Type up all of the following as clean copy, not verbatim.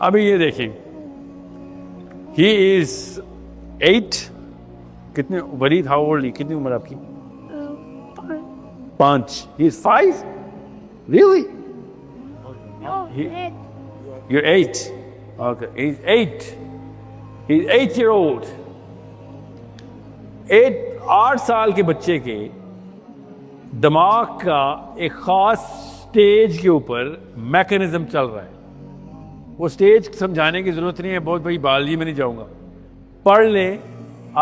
ابھی یہ دیکھیں, he is 8. کتنے ولید, how old, کتنی عمر آپ کی؟ 5. He is 5? Really? You're 8. Okay, he's 8. He's 8-year-old. 8 سال کے بچے کے دماغ کا ایک خاص سٹیج کے اوپر میکانزم چل رہا ہے. وہ سٹیج سمجھانے کی ضرورت نہیں ہے, بہت بڑی بایولوجی میں نہیں جاؤں گا. پڑھ لیں,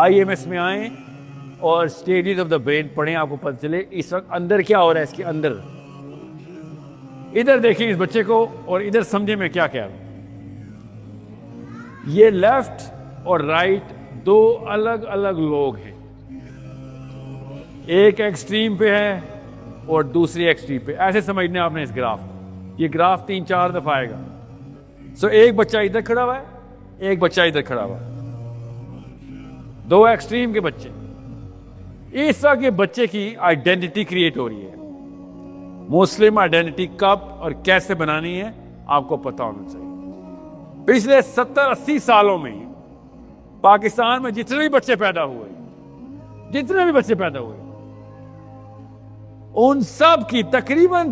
IMS میں آئیں اور اسٹیجز آف دا برین پڑھیں, آپ کو پتہ چلے اس وقت اندر کیا ہو رہا ہے. اس کے اندر ادھر دیکھیں اس بچے کو اور ادھر سمجھیں میں کیا کہہ رہا ہوں. یہ لیفٹ اور رائٹ دو الگ الگ لوگ ہیں. ایک ایکسٹریم پہ ہے اور دوسری ایکسٹریم پہ. ایسے سمجھنا آپ نے اس گراف کو. یہ گراف 3-4 دفعہ آئے گا. سو ایک بچہ ادھر کھڑا ہوا ہے, ایک بچہ ادھر کھڑا ہوا ہے, دو ایکسٹریم کے بچے. اس وقت یہ بچے کی آئیڈینٹی کریٹ ہو رہی ہے. مسلم آئیڈینٹی کب اور کیسے بنانی ہے آپ کو پتا ہونا چاہیے. پچھلے 70-80 سالوں میں پاکستان میں جتنے بھی بچے پیدا ہوئے, ان سب کی تقریباً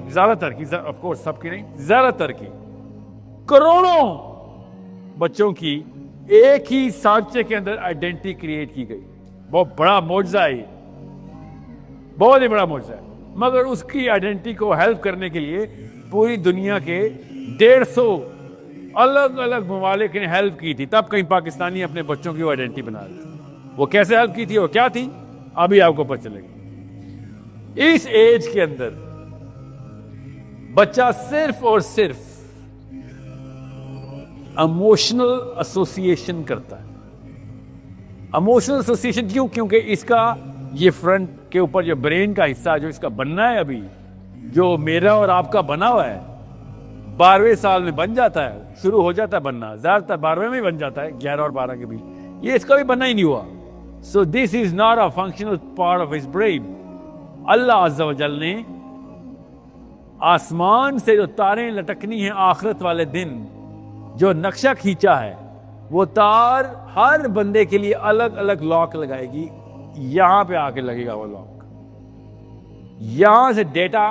زیادہ تر کی, آف کورس سب کی نہیں, زیادہ تر کی, کروڑوں بچوں کی ایک ہی سانچے کے اندر آئیڈینٹی کریٹ کی گئی. بہت بڑا معجزہ ہے, بہت ہی بڑا معجزہ ہے. مگر اس کی آئیڈینٹی کو ہیلپ کرنے کے لیے پوری دنیا کے 150 الگ الگ ممالک نے ہیلپ کی تھی. تب کہیں پاکستانی اپنے بچوں کی آئیڈینٹی بنا رہے تھے. وہ کیسے ہیلپ کی تھی اور کیا تھی ابھی آپ کو پتہ چلے گا. اس ایج کے اندر بچہ صرف اور صرف ایموشنل ایسوسیشن کرتا ہے. ایموشنل ایسوسیشن کیوں؟ کیونکہ اس کا یہ فرنٹ کے اوپر جو برین کا حصہ جو اس کا بننا ہے, ابھی جو میرا اور آپ کا بنا ہوا ہے, 12ویں سال میں بن جاتا ہے, شروع ہو جاتا ہے بننا. زیادہ تر 12ویں میں بن جاتا ہے, 11 اور 12 کے بیچ. یہ اس کا بھی بننا ہی نہیں ہوا. So this is not a functional part of his brain. اللہ عز و جل نے آسمان سے جو تاریں لٹکنی ہیں آخرت والے دن جو نقشہ کھینچا ہے, وہ تار ہر بندے کے لیے الگ الگ لاک لگائے گی. یہاں پہ آ کے لگے گا وہ لاک. یہاں سے ڈیٹا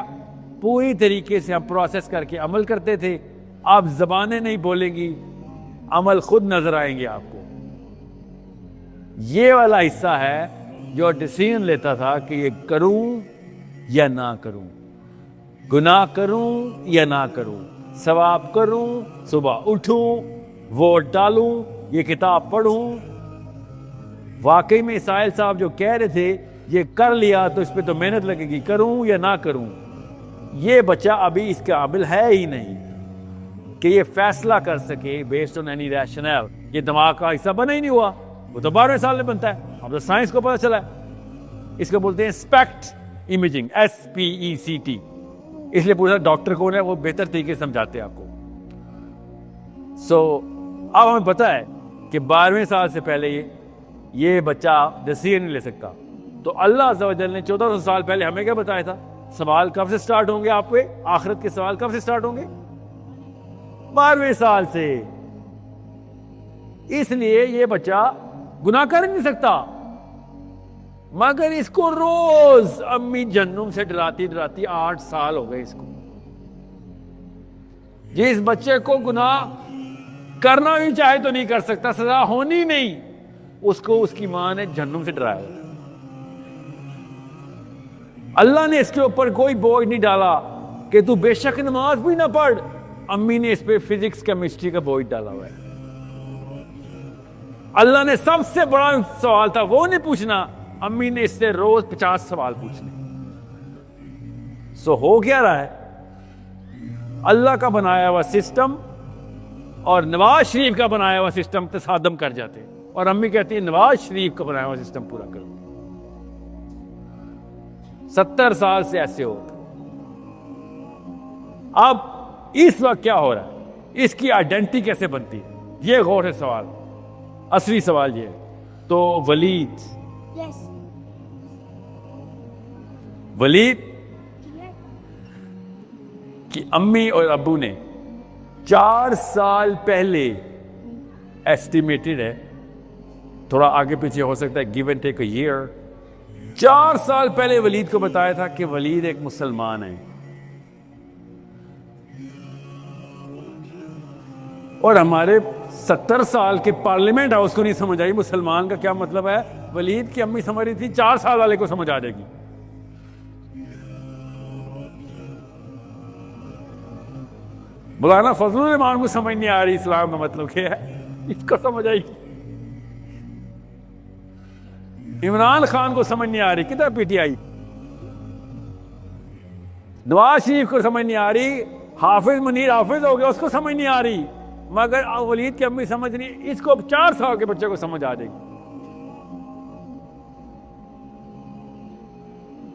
پوری طریقے سے ہم پروسیس کر کے عمل کرتے تھے. آپ زبانیں نہیں بولیں گی, عمل خود نظر آئیں گے آپ کو. یہ والا حصہ ہے جو ڈیسیژن لیتا تھا کہ یہ کروں یا نہ کروں, گناہ کروں یا نہ کروں, ثواب کروں, صبح اٹھوں, ووٹ ڈالوں, یہ کتاب پڑھوں. واقعی میں ساحل صاحب جو کہہ رہے تھے یہ کر لیا تو اس پہ تو محنت لگے گی, کروں یا نہ کروں. یہ بچہ ابھی اس کے قابل ہے ہی نہیں کہ یہ فیصلہ کر سکے بیسڈ آن اینی ریشنل. یہ دماغ کا حصہ بنا ہی نہیں ہوا. وہ تو 12ویں سال میں بنتا ہے. اب تو سائنس کو پتہ چلا ہے. اس کو بولتے ہیں اسپیکٹ امیجنگ, SPECT. اس لیے پوچھا ڈاکٹر کون ہے, وہ بہتر طریقے سے سمجھاتے ہیں آپ کو. سو اب ہمیں پتہ ہے کہ 12ویں سال سے پہلے یہ بچہ ڈیسیژن نہیں لے سکتا. تو اللہ عز و جل نے 1400 سال پہلے ہمیں کیا بتایا تھا؟ سوال کب سے سٹارٹ ہوں گے آپ پہ؟ آخرت کے سوال کب سے سٹارٹ ہوں گے؟ 12ویں سال سے. اس لیے یہ بچہ گناہ کر نہیں سکتا, مگر اس کو روز امی جہنم سے ڈراتی 8 سال ہو گئے اس کو. جس بچے کو گناہ کرنا بھی چاہے تو نہیں کر سکتا, سزا ہونی نہیں, اس کو اس کی ماں نے جہنم سے ڈرایا. اللہ نے اس کے اوپر کوئی بوجھ نہیں ڈالا کہ تو بے شک نماز بھی نہ پڑھ. امی نے اس پہ فزکس کیمسٹری کا بوجھ ڈالا ہوا ہے. اللہ نے سب سے بڑا سوال تھا وہ نہیں پوچھنا, امی نے اس سے روز 50 سوال پوچھنے. سو ہو کیا رہا ہے؟ اللہ کا بنایا ہوا سسٹم اور نواز شریف کا بنایا ہوا سسٹم تصادم کر جاتے ہیں, اور امی کہتی ہیں نواز شریف کا بنایا ہوا سسٹم پورا کرو. 70 سال سے ایسے ہوتا. اب اس وقت کیا ہو رہا ہے؟ اس کی آئیڈینٹی کیسے بنتی ہے؟ یہ غور ہے سوال, اصلی سوال یہ ہے. تو ولید کی امی اور ابو نے 4 سال پہلے ایسٹیمیٹڈ ہے, تھوڑا آگے پیچھے ہو سکتا ہے, give and take a year, 4 سال پہلے ولید کو بتایا تھا کہ ولید ایک مسلمان ہے. اور ہمارے 70 سال کے پارلیمنٹ ہاؤس کو نہیں سمجھ آئی مسلمان کا کیا مطلب ہے. ولید کی امی سمجھ رہی تھی 4 سال والے کو سمجھ آ جائے گی. مولانا فضل الرحمان کو سمجھ نہیں آ رہی اسلام کا مطلب کیا ہے, اس کو سمجھ آئی. عمران خان کو سمجھ نہیں آ رہی, کدھر P T I. Nawaz Sharif کو سمجھ نہیں آ رہی, حافظ منیر حافظ ہو گیا اس کو سمجھ نہیں آ رہی, مگر ولید کی امی سمجھ نہیں, اس کو 4 سال کے بچے کو سمجھ آ جائے گی.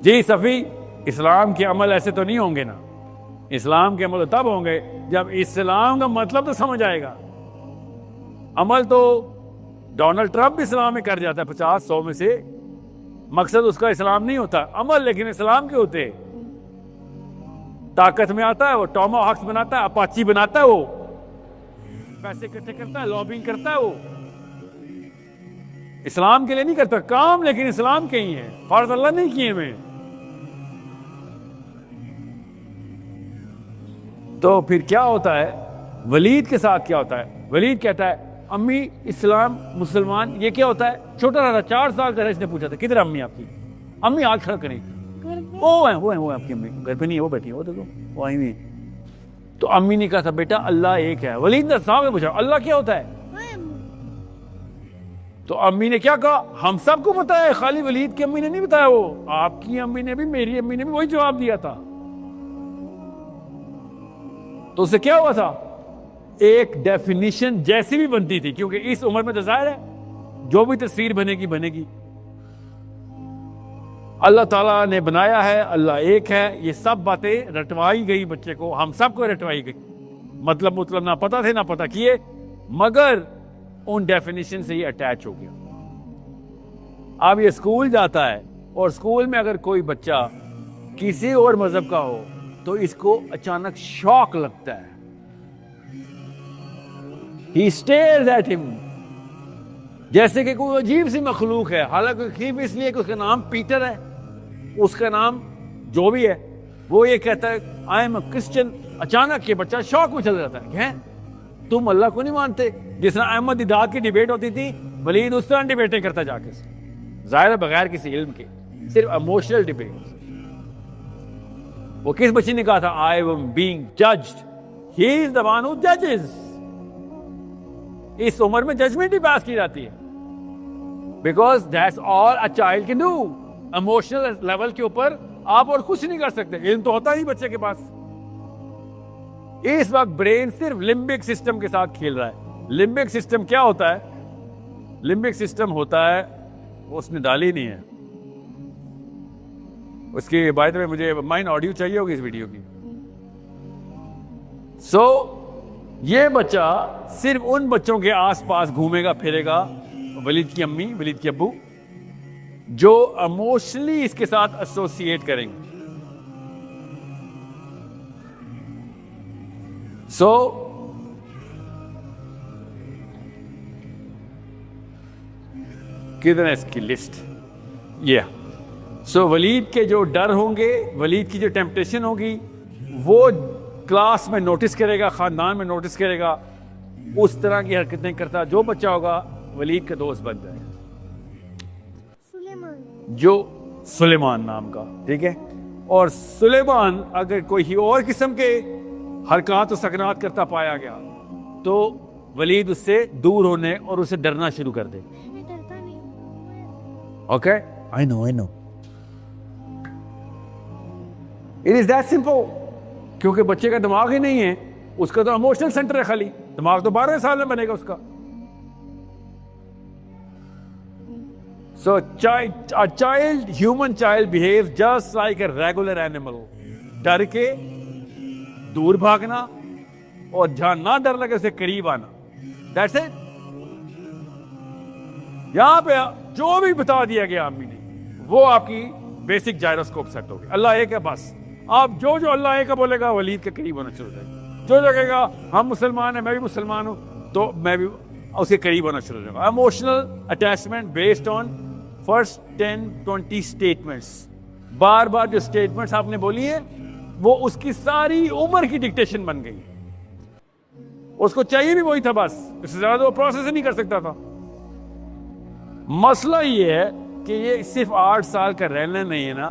جی صفی, اسلام کے عمل ایسے تو نہیں ہوں گے نا. اسلام کے عمل تب ہوں گے جب اسلام کا مطلب تو سمجھ آئے گا. عمل تو ڈونلڈ ٹرمپ اسلام میں کر جاتا ہے 50-100 میں سے, مقصد اس کا اسلام نہیں ہوتا عمل, لیکن اسلام کے ہوتے. طاقت میں آتا ہے وہ, ٹوما ہاکس بناتا ہے, اپاچی بناتا ہے, وہ پیسے اکٹھے کرتا ہے, لابنگ کرتا ہے, وہ اسلام کے لیے نہیں کرتا کام, لیکن اسلام کے ہی ہے, فرض اللہ نہیں کیے میں. تو پھر کیا ہوتا ہے ولید کے ساتھ, کیا ہوتا ہے, ولید کہتا ہے امی اسلام مسلمان یہ کیا ہوتا ہے. چھوٹا رہا تھا 4 سال کا, اس نے پوچھا تھا کدھر امی آپ کی, امی ہاتھ کھڑا کریں, وہ ہیں آپ کی امی گھر پہ نہیں ہے, وہ بیٹھی ہے, وہ دیکھو وہ آئی ہوئی. تو امی نے کہا تھا بیٹا اللہ ایک ہے. ولید نے صاحب نے پوچھا اللہ کیا ہوتا ہے, تو امی نے کیا کہا ہم سب کو پتا ہے, خالی ولید کی امی نے نہیں بتایا, وہ آپ کی امی نے بھی میری امی نے بھی وہی جواب دیا تھا. تو اسے کیا ہوا تھا, ایک ڈیفینیشن جیسی بھی بنتی تھی, کیونکہ اس عمر میں تو ظاہر ہے جو بھی تصویر بنے گی بنے گی. اللہ تعالیٰ نے بنایا ہے, اللہ ایک ہے, یہ سب باتیں رٹوائی گئی بچے کو, ہم سب کو رٹوائی گئی. مطلب نہ پتا تھے نہ پتا کیے, مگر ان ڈیفینیشن سے یہ اٹیچ ہو گیا. اب یہ اسکول جاتا ہے, اور اسکول میں اگر کوئی بچہ کسی اور مذہب کا ہو تو اس کو اچانک شوق لگتا ہے. He stares at him, جیسے کہ کوئی عجیب سی مخلوق ہے. حالانکہ عجیب اس لیے کہ اس کا نام پیٹر ہے, اس کا نام جو بھی ہے, وہ یہ کہتا ہے I am a Christian. اچانک یہ بچہ شوق میں چل جاتا ہے کہ تم اللہ کو نہیں مانتے. جس طرح احمد دیدات کی ڈیبیٹ ہوتی تھی, ولید اس طرح ڈیبیٹیں کرتا جا کے, ظاہر بغیر کسی علم کے, صرف ایموشنل ڈیبیٹ. وہ کس بچے نے کہا تھا I am being judged. He is the one who judges. اس عمر میں ججمنٹ ہی پاس کی جاتی ہے, because that's all a child can do. Emotional level کے اوپر آپ اور کچھ نہیں کر سکتے, علم تو ہوتا نہیں بچے کے پاس. اس وقت برین صرف لمبک سسٹم کے ساتھ کھیل رہا ہے. لمبک سسٹم کیا ہوتا ہے, لمبک سسٹم ہوتا ہے, اس نے ڈالی نہیں ہے اس کی بات میں, مجھے مائن آڈیو چاہیے ہوگی اس ویڈیو کی. سو یہ بچہ صرف ان بچوں کے آس پاس گھومے گا پھرے گا, ولید کی امی ولید کے ابو, جو ایموشنلی اس کے ساتھ ایسوسیٹ کریں گے. سو کدھر ہے اس کی لسٹ, یہ سو ولید کے جو ڈر ہوں گے, ولید کی جو ٹیمپٹیشن ہوگی, وہ کلاس میں نوٹس کرے گا, خاندان میں نوٹس کرے گا, اس طرح کی حرکتیں کرتا جو بچہ ہوگا ولید کا دوست بن جائے. جو سلیمان نام کا, ٹھیک ہے. اور سلیمان اگر کوئی اور قسم کے حرکات و سکنات کرتا پایا گیا تو ولید اس سے دور ہونے اور اسے ڈرنا شروع کر دے. Okay, I know. It is that simple. کیونکہ بچے کا دماغ ہی نہیں ہے, اس کا تو ایموشنل سینٹر ہے خالی, دماغ تو 12 سال میں بنے گا اس کا. So a child, human child behaves just like a regular animal. ڈر کے دور بھاگنا اور جہاں نہ ڈر لگے اسے قریب آنا. That's it. یہاں پہ جو بھی بتا دیا گیا امی نے وہ آپ کی بیسک جائروسکوپ سیٹ ہوگی. اللہ ایک ہے بس, آپ جو اللہ ایک کا بولے گا ولید کے قریب ہونا شروع ہو جائے گا. جو لگے گا ہم مسلمان ہیں، میں بھی مسلمان ہوں، تو میں بھی اس کے قریب ہونا شروع ہو جاؤں گا. Emotional attachment based on first 10-20 statements. بار بار جو اسٹیٹمنٹس آپ نے بولی ہیں وہ اس کی ساری عمر کی ڈکٹیشن بن گئی. اس کو چاہیے بھی وہی تھا، بس اس سے زیادہ وہ پروسیس ہی نہیں کر سکتا تھا. مسئلہ یہ ہے کہ یہ صرف 8 سال کا رہنا نہیں ہے نا،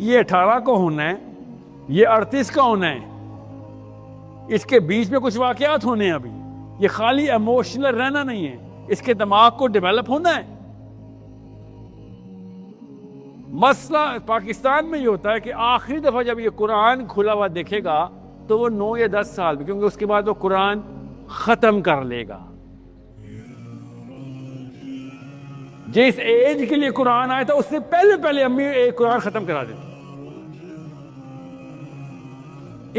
یہ 18 کو ہونا ہے، یہ 38 کا ہونا ہے، اس کے بیچ میں کچھ واقعات ہونے ہیں. ابھی یہ خالی ایموشنل رہنا نہیں ہے، اس کے دماغ کو ڈیولپ ہونا ہے. مسئلہ پاکستان میں یہ ہوتا ہے کہ آخری دفعہ جب یہ قرآن کھلا ہوا دیکھے گا تو وہ 9 یا 10 سال میں، کیونکہ اس کے بعد وہ قرآن ختم کر لے گا. جس ایج کے لیے قرآن آیا تھا اس سے پہلے امی ایک قرآن ختم کرا دیتی.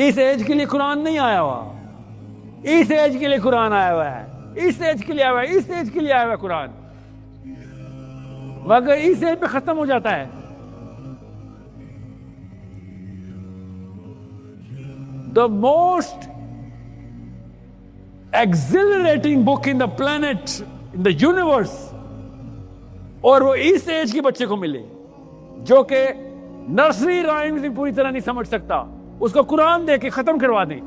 اس ایج کے لیے قرآن نہیں آیا ہوا، اس ایج کے لیے قرآن آیا ہوا ہے، اس ایج کے لیے آیا ہوا ہے، اس ایج کے لیے آیا ہوا ہے قرآن، مگر اس ایج پہ ختم ہو جاتا ہے. The most exhilarating book in the planet, in the universe, اور وہ اس ایج کے بچے کو ملے جو کہ نرسری رائمز بھی پوری طرح نہیں سمجھ سکتا، اس کو قرآن دے کے ختم کروا دیں.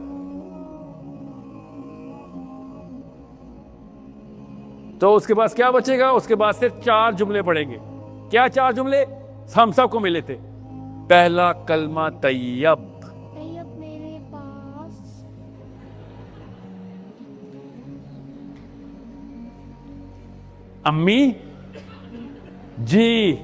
تو اس کے بعد کیا بچے گا؟ اس کے بعد صرف 4 جملے پڑھیں گے. کیا 4 جملے ہم سب کو ملے تھے؟ پہلا کلمہ طیب، میرے پاس امی جی.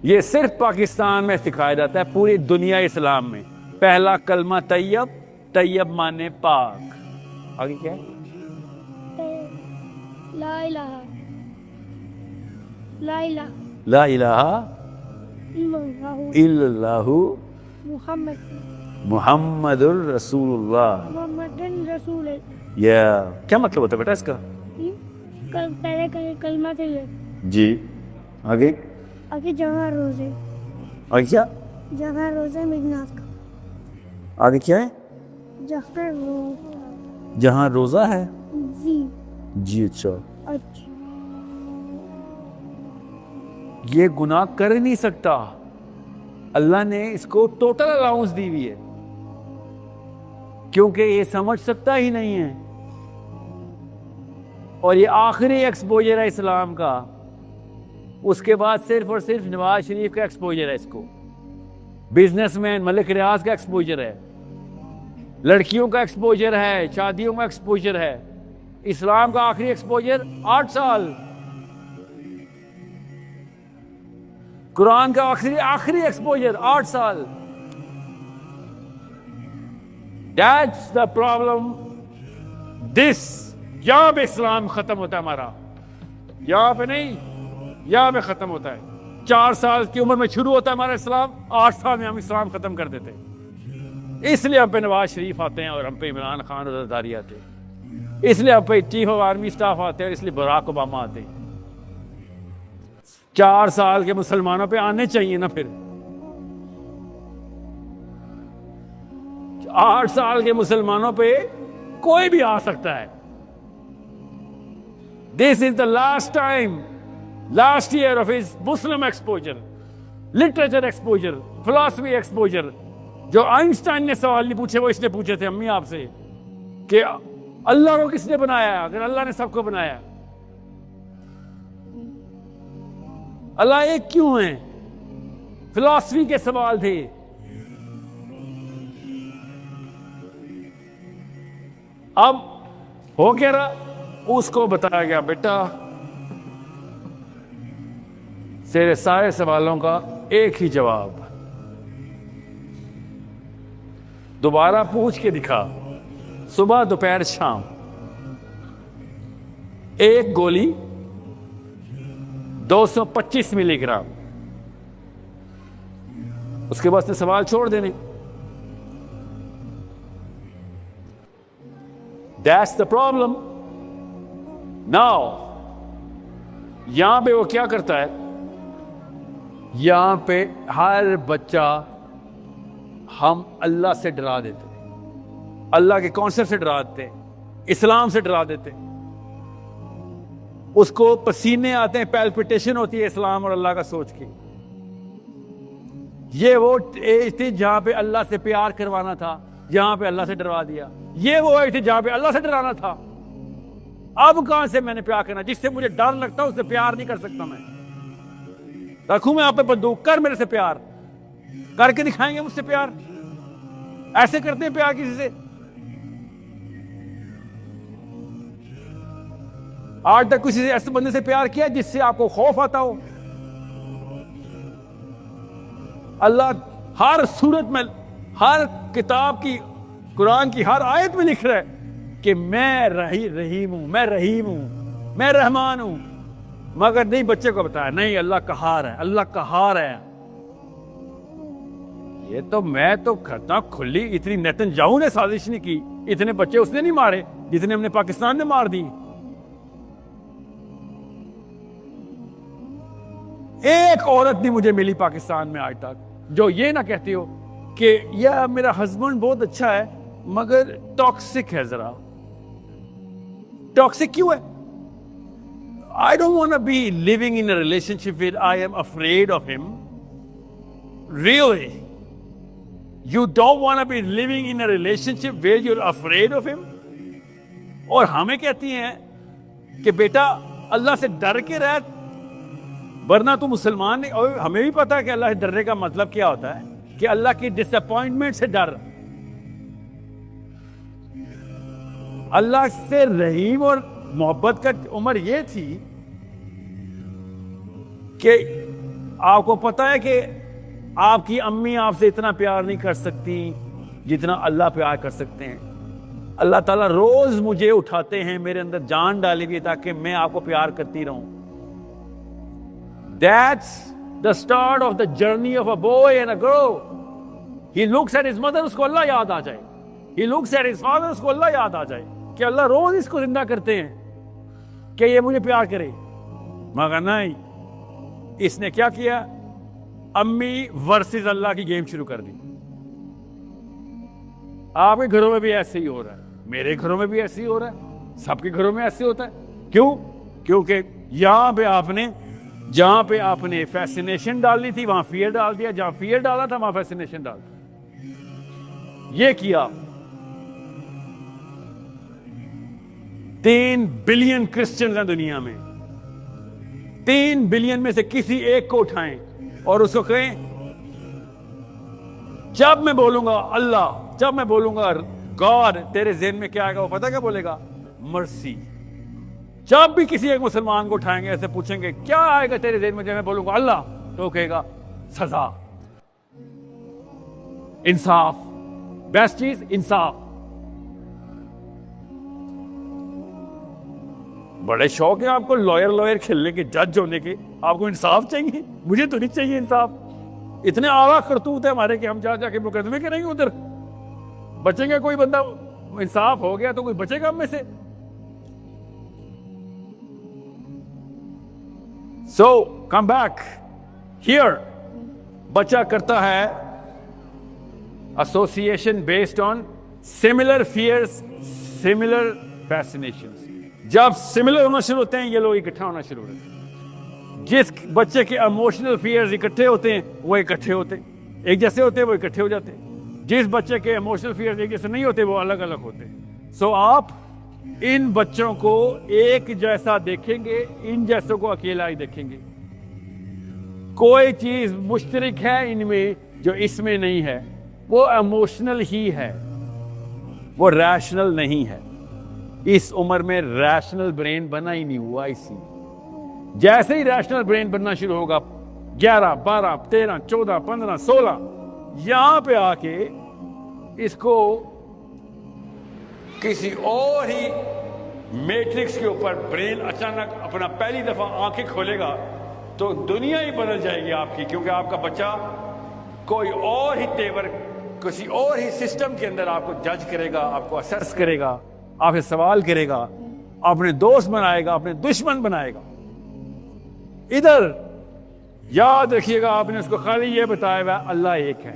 یہ صرف پاکستان میں سکھایا جاتا ہے، پوری دنیا اسلام میں. پہلا کلمہ طیب، طیب مانے پاک. آگے کیا ہے؟ لا الہ لا الہ لا الہ الا اللہ محمد الرسول اللہ. محمد رسول. یا کیا مطلب ہوتا ہے بیٹا اس کا؟ پہلے کلمہ طیب جی. آگے آگے جہاں روزے، آگے کیا؟ جہاں روزے مجنات کا، آگے کیا ہے؟ جہاں جہاں روزہ ہے. جی جی اچھا. اچھا. یہ گناہ کر ہی نہیں سکتا، اللہ نے اس کو ٹوٹل الاؤنس دی ہوئی ہے کیونکہ یہ سمجھ سکتا ہی نہیں ہے. اور یہ آخری ایکسپوجر ہے اسلام کا. اس کے بعد صرف اور صرف نواز شریف کا ایکسپوجر ہے، اس کو بزنس مین ملک ریاض کا ایکسپوجر ہے، لڑکیوں کا ایکسپوجر ہے، شادیوں کا ایکسپوجر ہے. اسلام کا آخری ایکسپوجر 8 سال. قرآن کا آخری ایکسپوجر 8 سال. That's the problem. This یہاں پہ اسلام ختم ہوتا ہے ہمارا، یہاں پہ نہیں، یہاں پہ ختم ہوتا ہے. 4 سال کی عمر میں شروع ہوتا ہے ہمارا اسلام، 8 سال میں ہم اسلام ختم کر دیتے. اس لیے ہم پہ نواز شریف آتے ہیں اور ہم پہ عمران خان اور زرداری آتے ہیں، اس لیے ہم پہ چیف آف آرمی اسٹاف آتے ہیں، اور اس لیے براک اوباما آتے ہیں. 4 سال کے مسلمانوں پہ آنے چاہیے نا. پھر 8 سال کے مسلمانوں پہ کوئی بھی آ سکتا ہے. This is the last time, last year of his Muslim exposure, literature exposure, philosophy exposure. جو آئنسٹائن نے سوال نہیں پوچھے وہ اس نے پوچھے تھے امی آپ سے کہ اللہ کو کس نے بنایا اگر اللہ نے سب کو بنایا؟ اللہ ایک کیوں ہے؟ فلسفی کے سوال تھے. اب ہو کیا رہا؟ اس کو بتایا گیا بیٹا تیرے سارے سوالوں کا ایک ہی جواب، دوبارہ پوچھ کے دکھا، صبح دوپہر شام. ایک گولی 225 ملی گرام. اس کے بعد نے سوال چھوڑ دینے. That's the problem. Now یہاں پہ وہ کیا کرتا ہے؟ یہاں پہ ہر بچہ ہم اللہ سے ڈرا دیتے، اللہ کے کانسیپٹ سے ڈرا دیتے، اسلام سے ڈرا دیتے. اس کو پسینے آتے ہیں، پیلپٹیشن ہوتی ہے اسلام اور اللہ کا سوچ کے. یہ وہ ایج تھی جہاں پہ اللہ سے پیار کروانا تھا، جہاں پہ اللہ سے ڈروا دیا. یہ وہ ایج تھی جہاں پہ اللہ سے ڈرانا تھا. اب کہاں سے میں نے پیار کرنا؟ جس سے مجھے ڈر لگتا اس سے پیار نہیں کر سکتا. میں رکھوں میں آپ پہ بندوق، کر میرے سے پیار، کر کے دکھائیں گے مجھ سے پیار؟ ایسے کرتے ہیں پیار کسی سے؟ آج تک کسی سے ایسے بندے سے پیار کیا جس سے آپ کو خوف آتا ہو؟ اللہ ہر صورت میں، ہر کتاب کی، قرآن کی ہر آیت میں لکھ رہا ہے کہ میں رحیم ہوں، میں رحیم ہوں، میں رحمان ہوں. مگر نہیں بچے کو بتایا، نہیں اللہ قہار ہے، اللہ قہار ہے. یہ تو میں تو کرتا کھلی، اتنی نیتن یاہو نے سازش نہیں کی، اتنے بچے اس نے نہیں مارے جتنے ہم نے پاکستان میں مار دی. ایک عورت نہیں مجھے ملی پاکستان میں آج تک جو یہ نہ کہتی ہو کہ یہ میرا ہسبینڈ بہت اچھا ہے مگر ٹاکسک ہے. ذرا ٹاکسک کیوں ہے؟ I don't want to be living in a relationship where I am afraid of him. Really? You don't want to be living in a relationship where you're afraid of him? اور ہمیں کہتی ہیں کہ بیٹا اللہ سے ڈر کے رہ، ورنہ تو مسلمان نہیں. اور ہمیں بھی پتا ہے کہ اللہ سے ڈرنے کا مطلب کیا ہوتا ہے، کہ اللہ کی ڈس اپوائنٹمنٹ سے ڈر. اللہ سے رحیم اور محبت کا عمر یہ تھی کہ آپ کو پتا ہے کہ آپ کی امی آپ سے اتنا پیار نہیں کر سکتی جتنا اللہ پیار کر سکتے ہیں. اللہ تعالیٰ روز مجھے اٹھاتے ہیں، میرے اندر جان ڈالی ہوئی تاکہ میں آپ کو پیار کرتی رہوں. That's the start of the journey of a boy and a girl. He looks at his mother، اس کو اللہ یاد آ جائے. He looks at his father، اس کو اللہ یاد آ جائے کہ اللہ روز اس کو زندہ کرتے ہیں کہ یہ مجھے پیار کرے. مگر نہیں، اس نے کیا کیا؟ امی ورسز اللہ کی گیم شروع کر دی. آپ کے گھروں میں بھی ایسے ہی ہو رہا ہے، میرے گھروں میں بھی ایسے ہی ہو رہا ہے، سب کے گھروں میں ایسے ہوتا ہے. کیوں؟ کیونکہ جہاں پہ آپ نے فیسینیشن ڈالنی تھی وہاں فیئر ڈال دیا، جہاں فیئر ڈالا تھا وہاں فیسینیشن ڈال دیا. یہ کیا. 3 بلین کرسچنز ہیں دنیا میں. 3 بلین میں سے کسی ایک کو اٹھائیں اور اس کو کہیں جب میں بولوں گا اللہ، جب میں بولوں گا گاڈ، تیرے ذہن میں کیا آئے گا؟ وہ پتہ کیا بولے گا؟ مرسی. جب بھی کسی ایک مسلمان کو اٹھائیں گے ایسے پوچھیں گے کیا آئے گا تیرے ذہن میں جب میں بولوں گا اللہ، تو وہ کہے گا سزا، انصاف. بیسٹ چیز انصاف. بڑے شوق ہیں آپ کو لائر کھیلنے کے، جج ہونے کے. آپ کو انصاف چاہیے؟ مجھے تو نہیں چاہیے انصاف. اتنے آگاہ کرتوت ہے ہمارے کہ ہم جا کے مقدمے کریں گے ادھر. بچیں گے کوئی بندہ؟ انصاف ہو گیا تو کوئی بچے گا ہم میں سے؟ So come back here. بچہ کرتا ہے association based on similar fears, similar fascinations. جب similar ہونا شروع ہوتے ہیں یہ لوگ اکٹھا ہونا شروع ہوتے ہیں. جس بچے کے emotional fears اکٹھے ہوتے ہیں وہ اکٹھے ہوتے ہیں، ایک جیسے ہوتے ہیں وہ اکٹھے ہو جاتے ہیں. جس بچے کے emotional fears ایک جیسے نہیں ہوتے وہ الگ الگ ہوتے ہیں. So آپ ان بچوں کو ایک جیسا دیکھیں گے، ان جیسوں کو اکیلا ہی دیکھیں گے. کوئی چیز مشترک ہے ان میں جو اس میں نہیں ہے، وہ ایموشنل ہی ہے، وہ ریشنل نہیں ہے. اس عمر میں ریشنل برین بنا ہی نہیں ہوا. اسی جیسے ہی ریشنل برین بننا شروع ہوگا 11 12 13 14 15 16 یہاں پہ آ کے اس کو کسی اور ہی میٹرکس کے اوپر برین اچانک اپنا پہلی دفعہ آنکھیں کھولے گا تو دنیا ہی بدل جائے گی آپ کی. کیونکہ آپ کا بچہ کوئی اور ہی تیور، کسی اور ہی سسٹم کے اندر آپ کو جج کرے گا، آپ کو اسیس کرے گا، آپ سے سوال کرے گا، اپنے دوست بنائے گا، اپنے دشمن بنائے گا. ادھر یاد رکھیے گا آپ نے اس کو خالی یہ بتایا ہوا اللہ ایک ہے.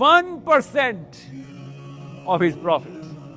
1% of his prophet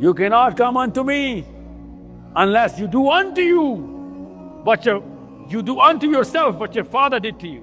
You cannot come unto me unless you do unto you what you do unto yourself what your father did to you।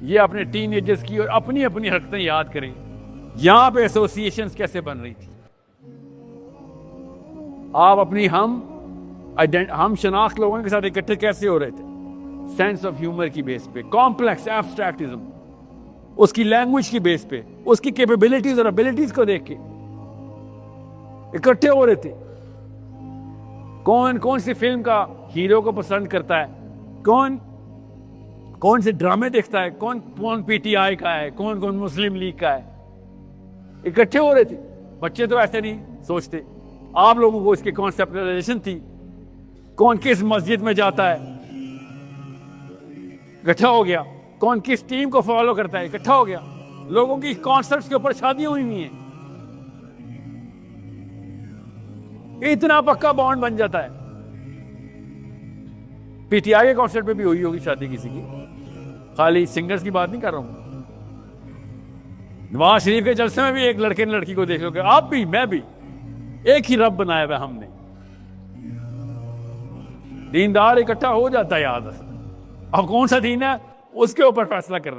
یہ اپنے ٹین ایجرز کی اور اپنی اپنی حرکتیں یاد کریں. یہایہاں پہ ایسوسیشنز کیسے بن رہی تھی. آپ اپنی ہم شناخت لوگوں کے ساتھ اکٹھے کیسے ہو رہے تھے. سینس آف ہیومر کی بیس پہ, کمپلیکس ایبسٹریکٹزم, اس کی لینگویج کی بیس پہ, اس کی کیپیبلٹیز اور ابیلٹیز کو دیکھ کے اکٹھے ہو رہے تھے. کون سی فلم کا ہیرو کو پسند کرتا ہے, کون سے ڈرامے دیکھتا ہے, کون پی ٹی آئی کا ہے, کون مسلم لیگ کا ہے. اکٹھے ہو رہے تھے. بچے تو ایسے نہیں سوچتے. آپ لوگوں کو اس کی کانسیپٹلائزیشن تھی. کون کس مسجد میں جاتا ہے, اکٹھا ہو گیا. کون کس ٹیم کو فالو کرتا ہے, اکٹھا ہو گیا. لوگوں کی کانسرٹس کے اوپر شادیاں ہوئی نہیں ہیں. اتنا پکا بانڈ بن جاتا ہے. پی ٹی آئی کے کانسرٹ پہ بھی ہوئی ہوگی شادی کسی کی, خالی سنگرز کی بات نہیں کر رہا ہوں. نواز شریف کے جلسے میں بھی ایک لڑکے نے لڑکی کو دیکھ لو کہ آپ بھی میں بھی ایک ہی رب بنایا ہوا ہم نے. دیندار اکٹھا ہو جاتا ہے یاد. اب کون سا دین ہے اس کے اوپر فیصلہ کر رہا ہے.